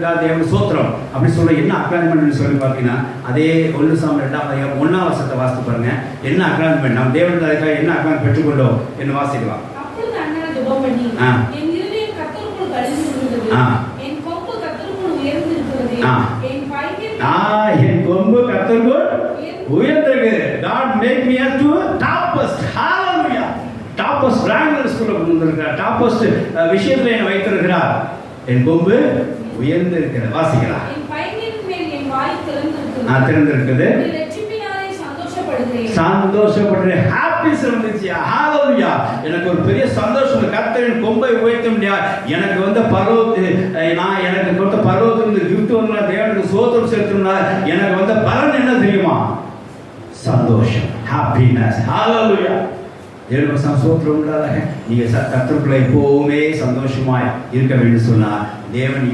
கொடுத்ததுக்காக தேவன் சோத்திரம் அப்படி சொல்ல என்ன அக்னாலஜ்மெண்ட் சொல்லி பார்த்தீங்கன்னா, அதே 1 சாமுவேல் 2 1 வசனத்தை வாசித்து பாருங்க. என்ன அக்னாலஜ்மெண்ட், நம்ம தேவன் அதுக்காக என்ன அக்னாலஜ் பெற்றுக்கொண்டோம் என்று வாசிக்கலாம். என் கொம்பு கர்த்தருக்குள் உயர்ந்திருக்கிறது. God make me to topmost. Hallelujah. Topmost rank ஸ்கூல்ல கொண்டிருக்கிறார். Topmost விஷயத்துல என்னை வைத்திருக்கிறார். என் கொம்பு உயர்ந்திருக்கிறது. வாசிக்கலாம். என் பையனின் மேல் என் வாய் திறந்திருக்கிறது. திறந்திருக்கிறது. லட்சுமியாரை சந்தோஷப்படுகிறேன். சந்தோஷப்படுறேன். ஹாப்பிஸ் இருந்துச்சு. ஹalleluya. எனக்கு ஒரு பெரிய சந்தோஷம். கர்த்தரின் கொம்பை உயர்த்த முடியாது. எனக்கு வந்த நான் எனக்கு கொடுத்த பரலோகத்திலிருந்து gift வந்தா தேவனுக்கு ஸ்தோத்திரம் செலுத்தணும்னா எனக்கு வந்த பலன் என்ன தெரியுமா? சந்தோஷம். ஹாப்பினஸ். ஹalleluya. தேவனுக்கு ஸ்தோத்திரம் உண்டாக. நீங்க கர்த்தருக்குள்ள எப்பவுமே சந்தோஷமாய் இருக்க வேண்டும் சொன்னா தேவன்